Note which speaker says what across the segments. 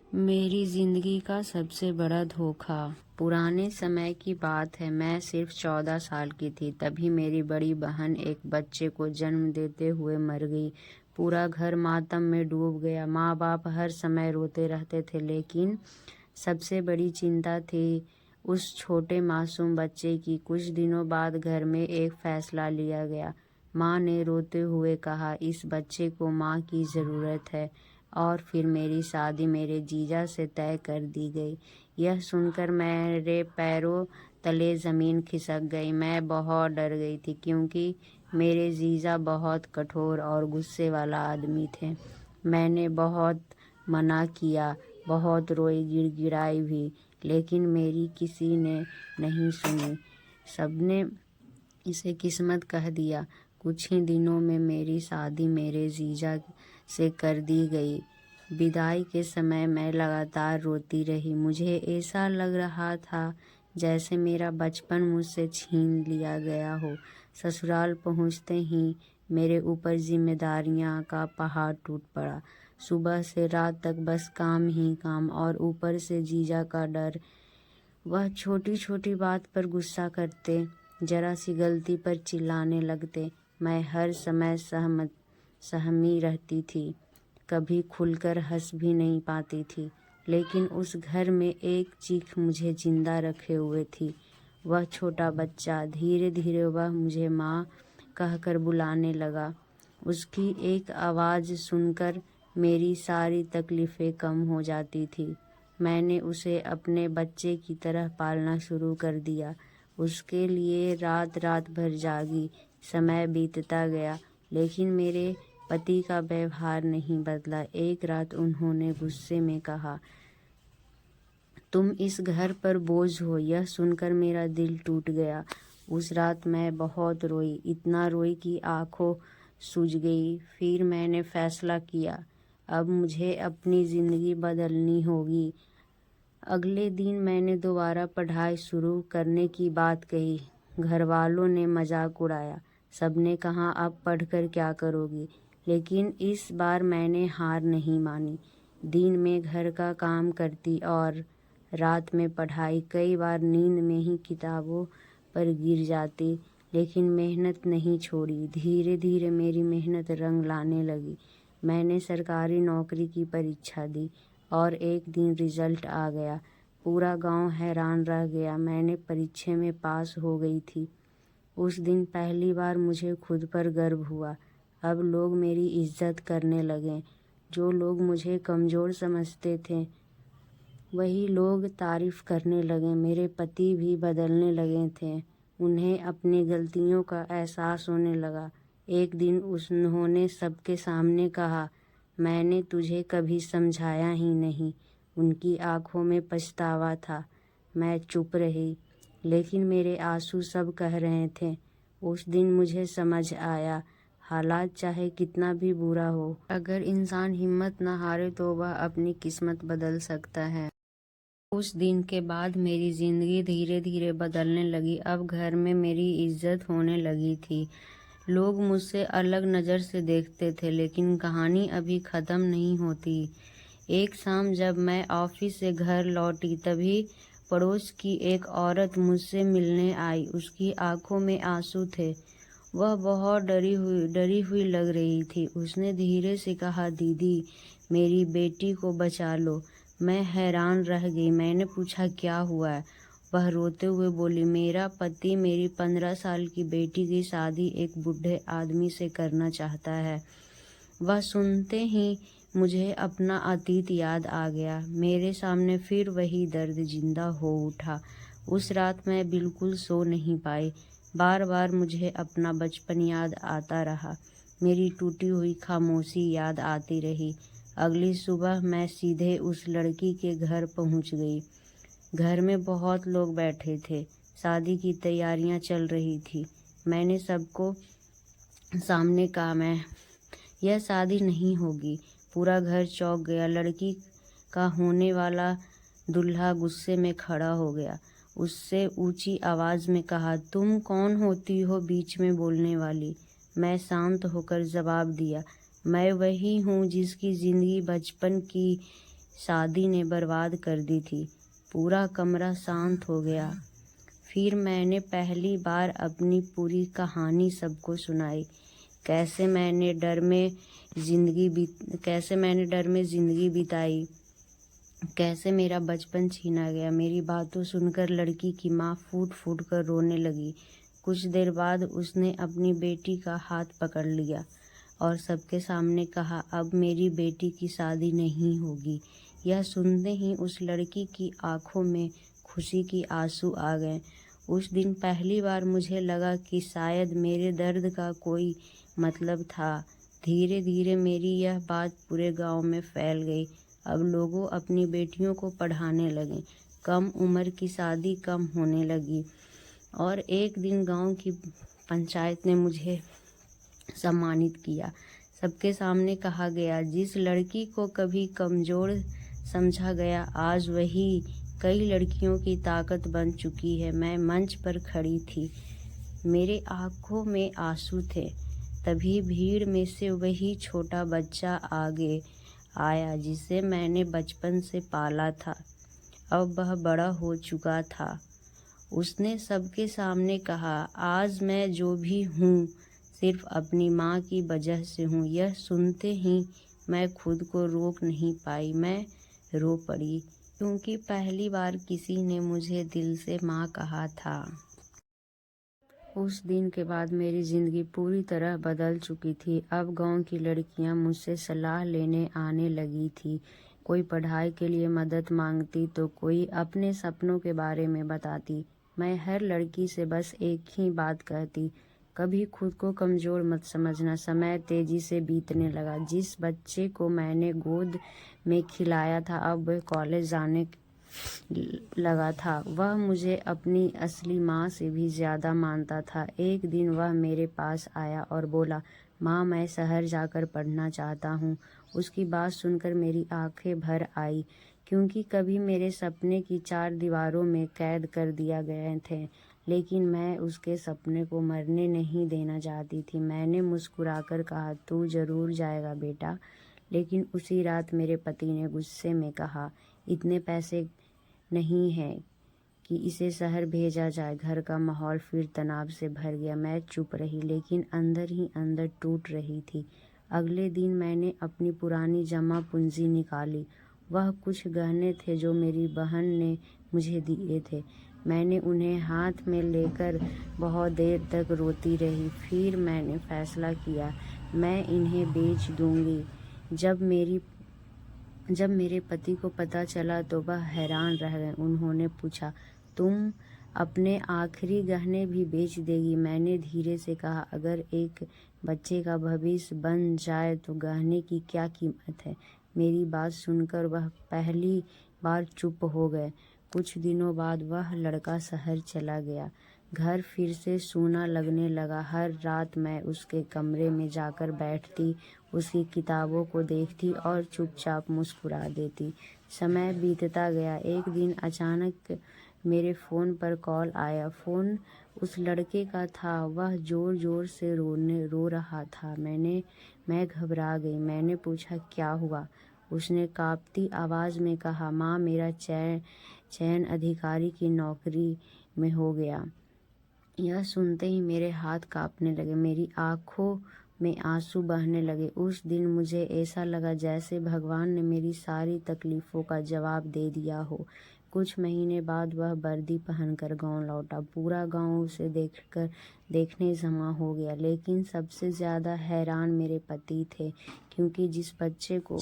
Speaker 1: मेरी जिंदगी का सबसे बड़ा धोखा। पुराने समय की बात है। मैं सिर्फ 14 साल की थी। तभी मेरी बड़ी बहन एक बच्चे को जन्म देते हुए मर गई। पूरा घर मातम में डूब गया। माँ बाप हर समय रोते रहते थे, लेकिन सबसे बड़ी चिंता थी उस छोटे मासूम बच्चे की। कुछ दिनों बाद घर में एक फैसला लिया गया। माँ ने रोते हुए कहा, इस बच्चे को माँ की ज़रूरत है। और फिर मेरी शादी मेरे जीजा से तय कर दी गई। यह सुनकर मेरे पैरों तले ज़मीन खिसक गई। मैं बहुत डर गई थी, क्योंकि मेरे जीजा बहुत कठोर और गुस्से वाला आदमी थे। मैंने बहुत मना किया, बहुत रोई, गिड़गिड़ाई भी, लेकिन मेरी किसी ने नहीं सुनी। सबने इसे किस्मत कह दिया। कुछ ही दिनों में मेरी शादी मेरे जीजा से कर दी गई। विदाई के समय मैं लगातार रोती रही। मुझे ऐसा लग रहा था जैसे मेरा बचपन मुझसे छीन लिया गया हो। ससुराल पहुंचते ही मेरे ऊपर जिम्मेदारियां का पहाड़ टूट पड़ा। सुबह से रात तक बस काम ही काम, और ऊपर से जीजा का डर। वह छोटी छोटी बात पर गुस्सा करते, जरा सी गलती पर चिल्लाने लगते। मैं हर समय सहमी रहती थी, कभी खुलकर हंस भी नहीं पाती थी। लेकिन उस घर में एक चीख मुझे जिंदा रखे हुए थी। वह छोटा बच्चा। धीरे धीरे वह मुझे माँ कहकर बुलाने लगा। उसकी एक आवाज़ सुनकर मेरी सारी तकलीफ़ें कम हो जाती थी। मैंने उसे अपने बच्चे की तरह पालना शुरू कर दिया। उसके लिए रात रात भर जागी। समय बीतता गया, लेकिन मेरे पति का व्यवहार नहीं बदला। एक रात उन्होंने गुस्से में कहा, तुम इस घर पर बोझ हो। यह सुनकर मेरा दिल टूट गया। उस रात मैं बहुत रोई, इतना रोई कि आंखों सूज गई। फिर मैंने फैसला किया, अब मुझे अपनी ज़िंदगी बदलनी होगी। अगले दिन मैंने दोबारा पढ़ाई शुरू करने की बात कही। घर वालों ने मजाक उड़ाया। सबने कहा, अब पढ़कर क्या करोगी? लेकिन इस बार मैंने हार नहीं मानी। दिन में घर का काम करती और रात में पढ़ाई। कई बार नींद में ही किताबों पर गिर जाती, लेकिन मेहनत नहीं छोड़ी। धीरे धीरे मेरी मेहनत रंग लाने लगी। मैंने सरकारी नौकरी की परीक्षा दी और एक दिन रिजल्ट आ गया। पूरा गांव हैरान रह गया। मैंने परीक्षा में पास हो गई थी। उस दिन पहली बार मुझे खुद पर गर्व हुआ। अब लोग मेरी इज्जत करने लगे। जो लोग मुझे कमज़ोर समझते थे, वही लोग तारीफ़ करने लगे। मेरे पति भी बदलने लगे थे। उन्हें अपनी गलतियों का एहसास होने लगा। एक दिन उन्होंने सबके सामने कहा, मैंने तुझे कभी समझाया ही नहीं। उनकी आंखों में पछतावा था। मैं चुप रही, लेकिन मेरे आंसू सब कह रहे थे। उस दिन मुझे समझ आया, हालात चाहे कितना भी बुरा हो, अगर इंसान हिम्मत न हारे तो वह अपनी किस्मत बदल सकता है। उस दिन के बाद मेरी ज़िंदगी धीरे धीरे बदलने लगी। अब घर में मेरी इज्जत होने लगी थी। लोग मुझसे अलग नज़र से देखते थे, लेकिन कहानी अभी ख़त्म नहीं होती। एक शाम जब मैं ऑफिस से घर लौटी, तभी पड़ोस की एक औरत मुझसे मिलने आई। उसकी आंखों में आंसू थे। वह बहुत डरी हुई लग रही थी। उसने धीरे से कहा, दीदी, मेरी बेटी को बचा लो। मैं हैरान रह गई। मैंने पूछा, क्या हुआ है? वह रोते हुए बोली, मेरा पति मेरी 15 साल की बेटी की शादी एक बूढ़े आदमी से करना चाहता है। वह सुनते ही मुझे अपना अतीत याद आ गया। मेरे सामने फिर वही दर्द जिंदा हो उठा। उस रात मैं बिल्कुल सो नहीं पाई। बार बार मुझे अपना बचपन याद आता रहा। मेरी टूटी हुई खामोशी याद आती रही। अगली सुबह मैं सीधे उस लड़की के घर पहुंच गई। घर में बहुत लोग बैठे थे। शादी की तैयारियां चल रही थी। मैंने सबको सामने कहा, यह शादी नहीं होगी। पूरा घर चौंक गया। लड़की का होने वाला दूल्हा गुस्से में खड़ा हो गया। उससे ऊंची आवाज़ में कहा, तुम कौन होती हो बीच में बोलने वाली? मैं शांत होकर जवाब दिया, मैं वही हूँ जिसकी ज़िंदगी बचपन की शादी ने बर्बाद कर दी थी। पूरा कमरा शांत हो गया। फिर मैंने पहली बार अपनी पूरी कहानी सबको सुनाई। कैसे मैंने डर में ज़िंदगी बिताई, कैसे मेरा बचपन छीना गया। मेरी बातों सुनकर लड़की की माँ फूट फूट कर रोने लगी। कुछ देर बाद उसने अपनी बेटी का हाथ पकड़ लिया और सबके सामने कहा, अब मेरी बेटी की शादी नहीं होगी। यह सुनते ही उस लड़की की आंखों में खुशी के आंसू आ गए। उस दिन पहली बार मुझे लगा कि शायद मेरे दर्द का कोई मतलब था। धीरे धीरे मेरी यह बात पूरे गांव में फैल गई। अब लोगों अपनी बेटियों को पढ़ाने लगे, कम उम्र की शादी कम होने लगी। और एक दिन गांव की पंचायत ने मुझे सम्मानित किया। सबके सामने कहा गया, जिस लड़की को कभी कमज़ोर समझा गया, आज वही कई लड़कियों की ताकत बन चुकी है। मैं मंच पर खड़ी थी, मेरे आँखों में आंसू थे। तभी भीड़ में से वही छोटा बच्चा आगे आया जिसे मैंने बचपन से पाला था। अब वह बड़ा हो चुका था। उसने सबके सामने कहा, आज मैं जो भी हूँ सिर्फ अपनी माँ की वजह से हूँ। यह सुनते ही मैं खुद को रोक नहीं पाई। मैं रो पड़ी, क्योंकि पहली बार किसी ने मुझे दिल से माँ कहा था। उस दिन के बाद मेरी ज़िंदगी पूरी तरह बदल चुकी थी। अब गांव की लड़कियां मुझसे सलाह लेने आने लगी थी। कोई पढ़ाई के लिए मदद मांगती तो कोई अपने सपनों के बारे में बताती। मैं हर लड़की से बस एक ही बात कहती, कभी खुद को कमज़ोर मत समझना। समय तेज़ी से बीतने लगा। जिस बच्चे को मैंने गोद में खिलाया था, अब वह कॉलेज जाने लगा था। वह मुझे अपनी असली माँ से भी ज़्यादा मानता था। एक दिन वह मेरे पास आया और बोला, माँ, मैं शहर जाकर पढ़ना चाहता हूँ। उसकी बात सुनकर मेरी आंखें भर आई, क्योंकि कभी मेरे सपने की 4 दीवारों में कैद कर दिया गए थे। लेकिन मैं उसके सपने को मरने नहीं देना चाहती थी। मैंने मुस्कुराकर कहा, तू ज़रूर जाएगा बेटा। लेकिन उसी रात मेरे पति ने गुस्से में कहा, इतने पैसे नहीं है कि इसे शहर भेजा जाए। घर का माहौल फिर तनाव से भर गया। मैं चुप रही, लेकिन अंदर ही अंदर टूट रही थी। अगले दिन मैंने अपनी पुरानी जमा पूंजी निकाली। वह कुछ गहने थे जो मेरी बहन ने मुझे दिए थे। मैंने उन्हें हाथ में लेकर बहुत देर तक रोती रही। फिर मैंने फैसला किया, मैं इन्हें बेच दूंगी। जब मेरे पति को पता चला तो वह हैरान रह गए। उन्होंने पूछा, तुम अपने आखिरी गहने भी बेच देगी? मैंने धीरे से कहा, अगर एक बच्चे का भविष्य बन जाए तो गहने की क्या कीमत है। मेरी बात सुनकर वह पहली बार चुप हो गए। कुछ दिनों बाद वह लड़का शहर चला गया। घर फिर से सूना लगने लगा। हर रात मैं उसके कमरे में जाकर बैठती, उसकी किताबों को देखती और चुपचाप मुस्कुरा देती। समय बीतता गया। एक दिन अचानक मेरे फ़ोन पर कॉल आया। फ़ोन उस लड़के का था। वह ज़ोर ज़ोर से रो रहा था। मैं घबरा गई। मैंने पूछा, क्या हुआ? उसने काँपती आवाज़ में कहा, माँ, मेरा चयन अधिकारी की नौकरी में हो गया। यह सुनते ही मेरे हाथ कांपने लगे, मेरी आंखों में आंसू बहने लगे। उस दिन मुझे ऐसा लगा जैसे भगवान ने मेरी सारी तकलीफ़ों का जवाब दे दिया हो। कुछ महीने बाद वह वर्दी पहनकर गांव लौटा। पूरा गांव उसे देखने जमा हो गया। लेकिन सबसे ज़्यादा हैरान मेरे पति थे, क्योंकि जिस बच्चे को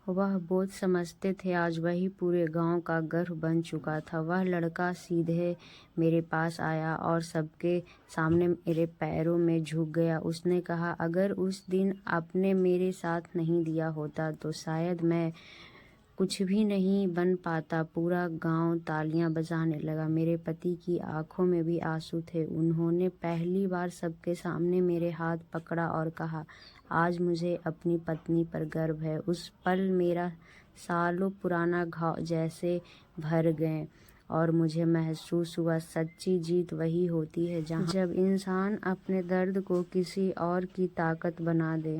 Speaker 1: वह बोझ समझते थे, आज वही पूरे गांव का गर्व बन चुका था। वह लड़का सीधे मेरे पास आया और सबके सामने मेरे पैरों में झुक गया। उसने कहा, अगर उस दिन आपने मेरे साथ नहीं दिया होता तो शायद मैं कुछ भी नहीं बन पाता। पूरा गांव तालियां बजाने लगा। मेरे पति की आंखों में भी आंसू थे। उन्होंने पहली बार सबके सामने मेरे हाथ पकड़ा और कहा, आज मुझे अपनी पत्नी पर गर्व है। उस पल मेरा सालों पुराना घाव जैसे भर गए और मुझे महसूस हुआ, सच्ची जीत वही होती है जब इंसान अपने दर्द को किसी और की ताकत बना दे।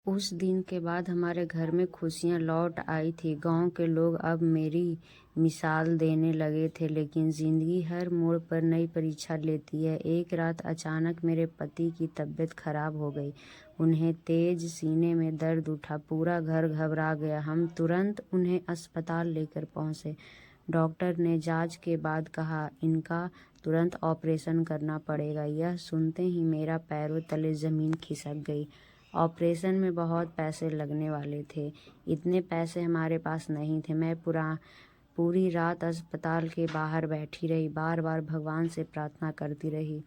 Speaker 1: उस दिन के बाद हमारे घर में खुशियाँ लौट आई थी। गांव के लोग अब मेरी मिसाल देने लगे थे, लेकिन जिंदगी हर मोड़ पर नई परीक्षा लेती है। एक रात अचानक मेरे पति की तबीयत खराब हो गई। उन्हें तेज सीने में दर्द उठा। पूरा घर घबरा गया। हम तुरंत उन्हें अस्पताल लेकर पहुंचे। डॉक्टर ने जांच के बाद कहा, इनका तुरंत ऑपरेशन करना पड़ेगा। यह सुनते ही मेरा पैरों तले जमीन खिसक गई। ऑपरेशन में बहुत पैसे लगने वाले थे। इतने पैसे हमारे पास नहीं थे। मैं पूरी रात अस्पताल के बाहर बैठी रही, बार बार भगवान से प्रार्थना करती रही।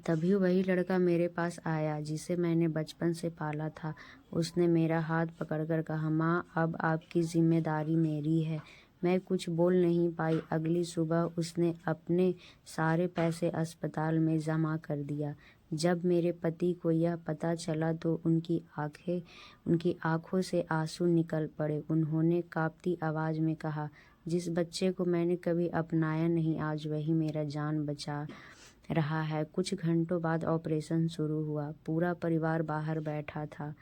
Speaker 1: तभी वही लड़का मेरे पास आया जिसे मैंने बचपन से पाला था। उसने मेरा हाथ पकड़कर कहा, माँ, अब आपकी जिम्मेदारी मेरी है। मैं कुछ बोल नहीं पाई। अगली सुबह उसने अपने सारे पैसे अस्पताल में जमा कर दिया। जब मेरे पति को यह पता चला तो उनकी आंखों से आंसू निकल पड़े। उन्होंने कांपती आवाज में कहा, जिस बच्चे को मैंने कभी अपनाया नहीं, आज वही मेरा जान बचा रहा है। कुछ घंटों बाद ऑपरेशन शुरू हुआ। पूरा परिवार बाहर बैठा था।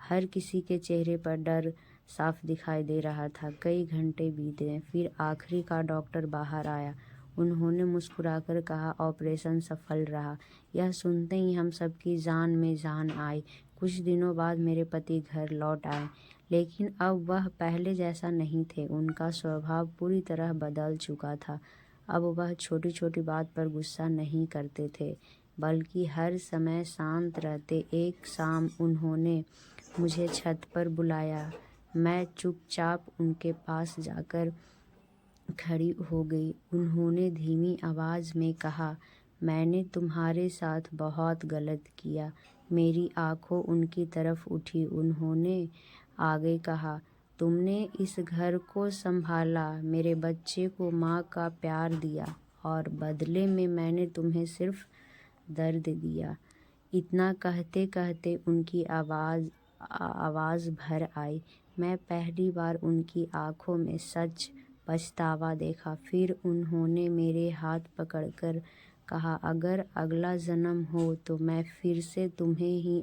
Speaker 1: हर किसी के चेहरे पर डर साफ दिखाई दे रहा था। कई घंटे बीते, फिर आखिरी का डॉक्टर बाहर आया। उन्होंने मुस्कुराकर कहा, ऑपरेशन सफल रहा। यह सुनते ही हम सबकी जान में जान आई। कुछ दिनों बाद मेरे पति घर लौट आए, लेकिन अब वह पहले जैसा नहीं थे। उनका स्वभाव पूरी तरह बदल चुका था। अब वह छोटी छोटी बात पर गुस्सा नहीं करते थे, बल्कि हर समय शांत रहते। एक शाम उन्होंने मुझे छत पर बुलाया। मैं चुपचाप उनके पास जाकर खड़ी हो गई। उन्होंने धीमी आवाज में कहा, मैंने तुम्हारे साथ बहुत गलत किया। मेरी आंखों उनकी तरफ उठी। उन्होंने आगे कहा, तुमने इस घर को संभाला, मेरे बच्चे को माँ का प्यार दिया, और बदले में मैंने तुम्हें सिर्फ दर्द दिया। इतना कहते कहते उनकी आवाज भर आई। मैं पहली बार उनकी आंखों में सच पछतावा देखा। फिर उन्होंने मेरे हाथ पकड़कर कहा, अगर अगला जन्म हो तो मैं फिर से तुम्हें ही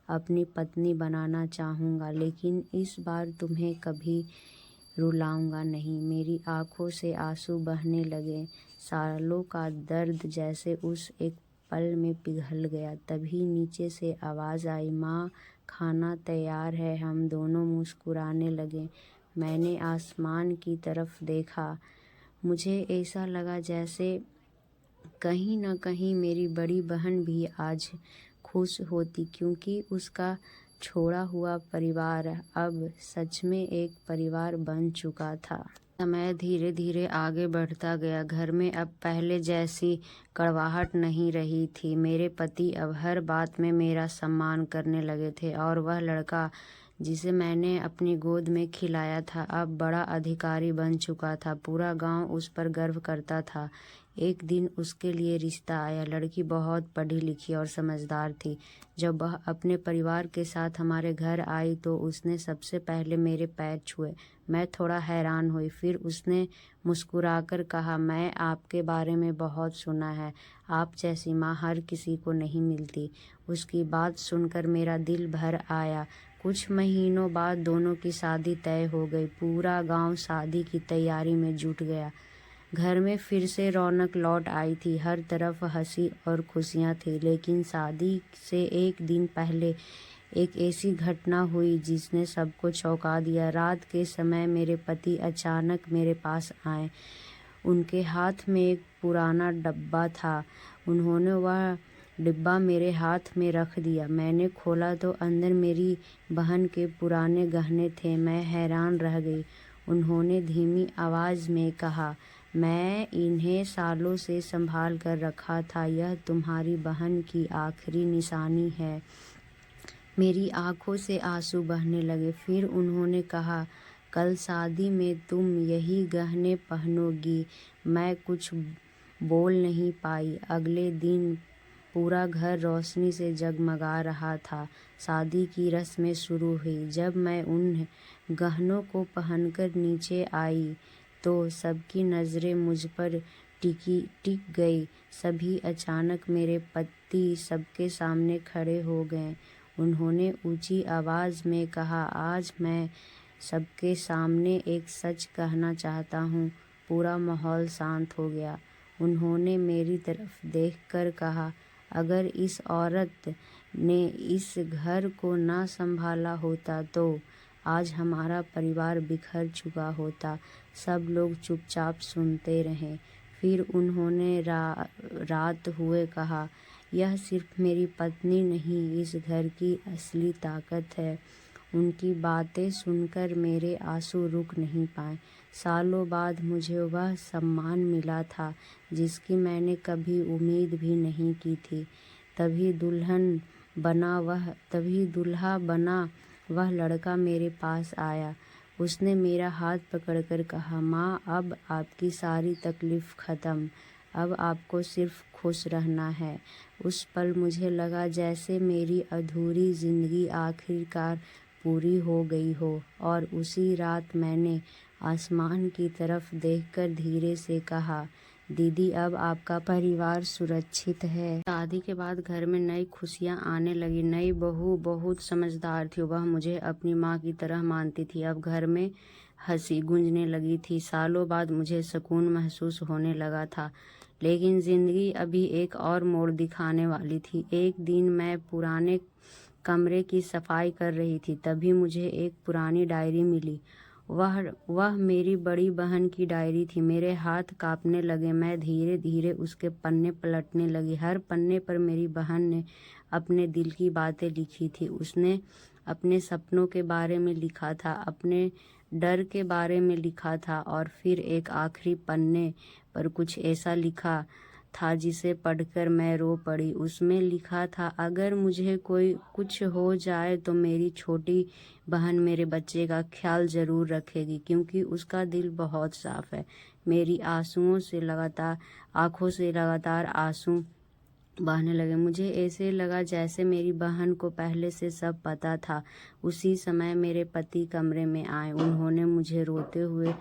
Speaker 1: अपनी पत्नी बनाना चाहूँगा, लेकिन इस बार तुम्हें कभी रुलाऊंगा नहीं। मेरी आंखों से आंसू बहने लगे। सालों का दर्द जैसे उस एक पल में पिघल गया। तभी नीचे से आवाज़ आई, माँ, खाना तैयार है। हम दोनों मुस्कुराने लगे। मैंने आसमान की तरफ देखा। मुझे ऐसा लगा जैसे कहीं न कहीं मेरी बड़ी बहन भी आज खुश होती, क्योंकि उसका छोड़ा हुआ परिवार अब सच में एक परिवार बन चुका था। समय धीरे धीरे आगे बढ़ता गया। घर में अब पहले जैसी कड़वाहट नहीं रही थी। मेरे पति अब हर बात में मेरा सम्मान करने लगे थे, और वह लड़का जिसे मैंने अपनी गोद में खिलाया था अब बड़ा अधिकारी बन चुका था। पूरा गांव उस पर गर्व करता था। एक दिन उसके लिए रिश्ता आया। लड़की बहुत पढ़ी लिखी और समझदार थी। जब वह अपने परिवार के साथ हमारे घर आई तो उसने सबसे पहले मेरे पैर छुए। मैं थोड़ा हैरान हुई। फिर उसने मुस्कुराकर कहा, मैं आपके बारे में बहुत सुना है। आप जैसी माँ हर किसी को नहीं मिलती। उसकी बात सुनकर मेरा दिल भर आया। कुछ महीनों बाद दोनों की शादी तय हो गई। पूरा गांव शादी की तैयारी में जुट गया। घर में फिर से रौनक लौट आई थी। हर तरफ हंसी और खुशियां थी। लेकिन शादी से एक दिन पहले एक ऐसी घटना हुई जिसने सबको चौंका दिया। रात के समय मेरे पति अचानक मेरे पास आए। उनके हाथ में एक पुराना डब्बा था। उन्होंने वह डिब्बा मेरे हाथ में रख दिया। मैंने खोला तो अंदर मेरी बहन के पुराने गहने थे। मैं हैरान रह गई। उन्होंने धीमी आवाज में कहा, मैं इन्हें सालों से संभाल कर रखा था। यह तुम्हारी बहन की आखिरी निशानी है। मेरी आंखों से आंसू बहने लगे। फिर उन्होंने कहा, कल शादी में तुम यही गहने पहनोगी। मैं कुछ बोल नहीं पाई। अगले दिन पूरा घर रोशनी से जगमगा रहा था। शादी की रस्में शुरू हुई। जब मैं उन गहनों को पहनकर नीचे आई तो सबकी नज़रें मुझ पर टिक गई। सभी अचानक मेरे पति सबके सामने खड़े हो गए। उन्होंने ऊंची आवाज़ में कहा, आज मैं सबके सामने एक सच कहना चाहता हूँ। पूरा माहौल शांत हो गया। उन्होंने मेरी तरफ देखकर कहा, अगर इस औरत ने इस घर को ना संभाला होता तो आज हमारा परिवार बिखर चुका होता। सब लोग चुपचाप सुनते रहे। फिर उन्होंने रात हुए कहा, यह सिर्फ मेरी पत्नी नहीं, इस घर की असली ताकत है। उनकी बातें सुनकर मेरे आंसू रुक नहीं पाए। सालों बाद मुझे वह सम्मान मिला था जिसकी मैंने कभी उम्मीद भी नहीं की थी। तभी दूल्हा बना वह लड़का मेरे पास आया। उसने मेरा हाथ पकड़कर कहा, माँ, अब आपकी सारी तकलीफ ख़त्म। अब आपको सिर्फ खुश रहना है। उस पल मुझे लगा जैसे मेरी अधूरी ज़िंदगी आखिरकार पूरी हो गई हो। और उसी रात मैंने आसमान की तरफ देखकर धीरे से कहा, दीदी, अब आपका परिवार सुरक्षित है। शादी के बाद घर में नई खुशियां आने लगी। नई बहू बहुत समझदार थी। वह मुझे अपनी माँ की तरह मानती थी। अब घर में हंसी गूंजने लगी थी। सालों बाद मुझे सुकून महसूस होने लगा था। लेकिन जिंदगी अभी एक और मोड़ दिखाने वाली थी। एक दिन मैं पुराने कमरे की सफाई कर रही थी, तभी मुझे एक पुरानी डायरी मिली। वह मेरी बड़ी बहन की डायरी थी। मेरे हाथ कांपने लगे। मैं धीरे धीरे उसके पन्ने पलटने लगी। हर पन्ने पर मेरी बहन ने अपने दिल की बातें लिखी थी। उसने अपने सपनों के बारे में लिखा था, अपने डर के बारे में लिखा था, और फिर एक आखिरी पन्ने पर कुछ ऐसा लिखा था जिसे पढ़कर मैं रो पड़ी। उसमें लिखा था, अगर मुझे कुछ हो जाए तो मेरी छोटी बहन मेरे बच्चे का ख्याल ज़रूर रखेगी, क्योंकि उसका दिल बहुत साफ है। मेरी आंखों से लगातार आंसू बहने लगे। मुझे ऐसे लगा जैसे मेरी बहन को पहले से सब पता था। उसी समय मेरे पति कमरे में आए। उन्होंने मुझे रोते हुए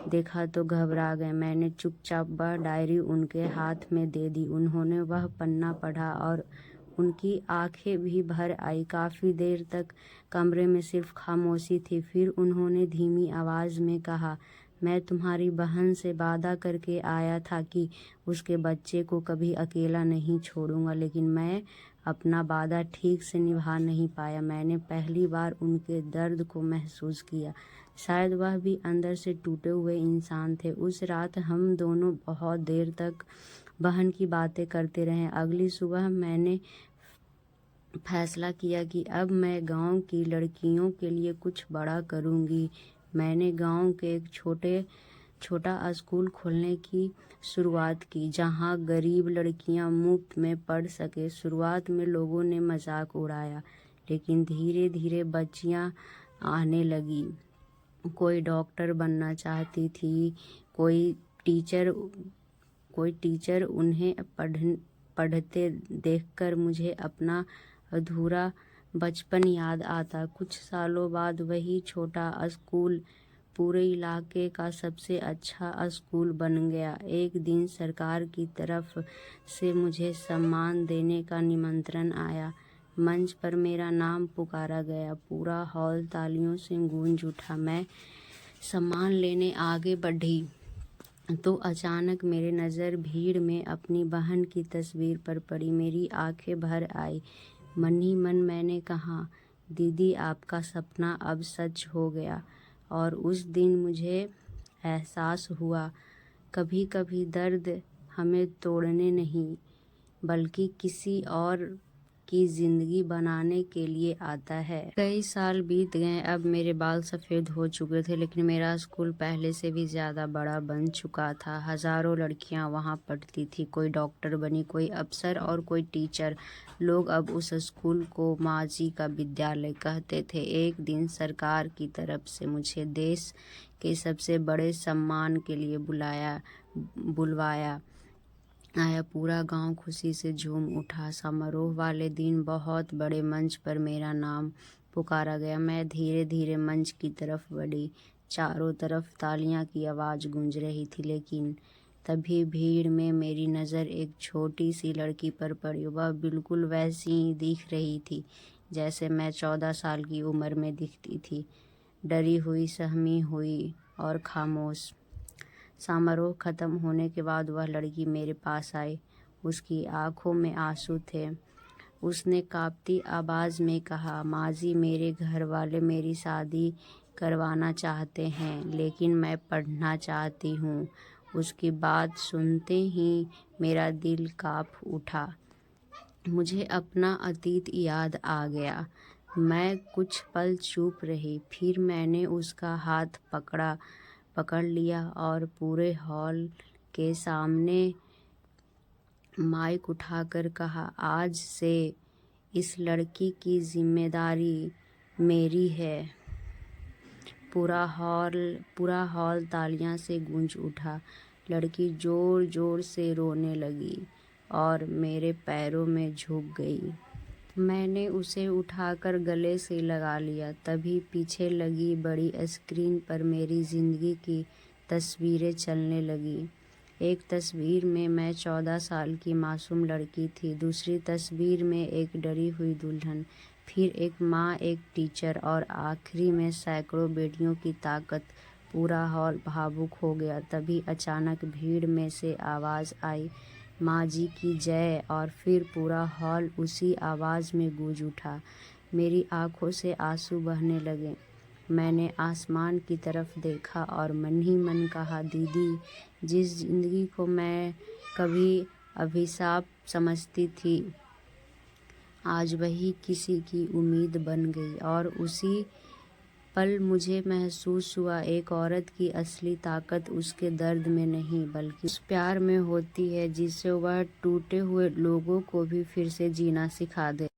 Speaker 1: देखा तो घबरा गए। मैंने चुपचाप वह डायरी उनके हाथ में दे दी। उन्होंने वह पन्ना पढ़ा और उनकी आंखें भी भर आई। काफ़ी देर तक कमरे में सिर्फ खामोशी थी। फिर उन्होंने धीमी आवाज़ में कहा, मैं तुम्हारी बहन से वादा करके आया था कि उसके बच्चे को कभी अकेला नहीं छोड़ूंगा, लेकिन मैं अपना वादा ठीक से निभा नहीं पाया। मैंने पहली बार उनके दर्द को महसूस किया। शायद वह भी अंदर से टूटे हुए इंसान थे। उस रात हम दोनों बहुत देर तक बहन की बातें करते रहे। अगली सुबह मैंने फैसला किया कि अब मैं गांव की लड़कियों के लिए कुछ बड़ा करूंगी। मैंने गांव के एक छोटा स्कूल खोलने की शुरुआत की, जहां गरीब लड़कियां मुफ्त में पढ़ सके। शुरुआत में लोगों ने मजाक उड़ाया, लेकिन धीरे धीरे बच्चियां आने लगी। कोई डॉक्टर बनना चाहती थी, कोई टीचर। उन्हें पढ़ते देखकर मुझे अपना अधूरा बचपन याद आता। कुछ सालों बाद वही छोटा स्कूल पूरे इलाके का सबसे अच्छा स्कूल बन गया। एक दिन सरकार की तरफ से मुझे सम्मान देने का निमंत्रण आया। मंच पर मेरा नाम पुकारा गया। पूरा हॉल तालियों से गूंज उठा। मैं सम्मान लेने आगे बढ़ी तो अचानक मेरी नज़र भीड़ में अपनी बहन की तस्वीर पर पड़ी। मेरी आंखें भर आई। मन ही मन मैंने कहा, दीदी, आपका सपना अब सच हो गया। और उस दिन मुझे एहसास हुआ, कभी कभी दर्द हमें तोड़ने नहीं बल्कि किसी और की जिंदगी बनाने के लिए आता है। कई साल बीत गए। अब मेरे बाल सफ़ेद हो चुके थे, लेकिन मेरा स्कूल पहले से भी ज़्यादा बड़ा बन चुका था। हज़ारों लड़कियां वहां पढ़ती थी। कोई डॉक्टर बनी, कोई अफसर और कोई टीचर। लोग अब उस स्कूल को माजी का विद्यालय कहते थे। एक दिन सरकार की तरफ से मुझे देश के सबसे बड़े सम्मान के लिए बुलवाया आया। पूरा गांव खुशी से झूम उठा। समारोह वाले दिन बहुत बड़े मंच पर मेरा नाम पुकारा गया। मैं धीरे धीरे मंच की तरफ बढ़ी। चारों तरफ तालियां की आवाज़ गूंज रही थी, लेकिन तभी भीड़ में मेरी नज़र एक छोटी सी लड़की पर पड़ी। वह बिल्कुल वैसी ही दिख रही थी जैसे मैं 14 साल की उम्र में दिखती थी, डरी हुई, सहमी हुई और खामोश। समारोह खत्म होने के बाद वह लड़की मेरे पास आई। उसकी आंखों में आंसू थे। उसने कांपती आवाज़ में कहा, माँ जी, मेरे घर वाले मेरी शादी करवाना चाहते हैं, लेकिन मैं पढ़ना चाहती हूँ। उसकी बात सुनते ही मेरा दिल काँप उठा। मुझे अपना अतीत याद आ गया। मैं कुछ पल चुप रही, फिर मैंने उसका हाथ पकड़ लिया और पूरे हॉल के सामने माइक उठाकर कहा, आज से इस लड़की की जिम्मेदारी मेरी है। पूरा हॉल तालियां से गूंज उठा। लड़की जोर जोर से रोने लगी और मेरे पैरों में झुक गई। मैंने उसे उठाकर गले से लगा लिया। तभी पीछे लगी बड़ी स्क्रीन पर मेरी ज़िंदगी की तस्वीरें चलने लगी। एक तस्वीर में मैं 14 साल की मासूम लड़की थी, दूसरी तस्वीर में एक डरी हुई दुल्हन, फिर एक माँ, एक टीचर और आखिरी में सैकड़ों बेटियों की ताकत। पूरा हॉल भावुक हो गया। तभी अचानक भीड़ में से आवाज़ आई, माँ जी की जय, और फिर पूरा हॉल उसी आवाज़ में गूंज उठा। मेरी आंखों से आंसू बहने लगे। मैंने आसमान की तरफ देखा और मन ही मन कहा, दीदी, जिस जिंदगी को मैं कभी अभिशाप समझती थी, आज वही किसी की उम्मीद बन गई। और उसी पल मुझे महसूस हुआ, एक औरत की असली ताकत उसके दर्द में नहीं, बल्कि उस प्यार में होती है जिससे वह टूटे हुए लोगों को भी फिर से जीना सिखा दे।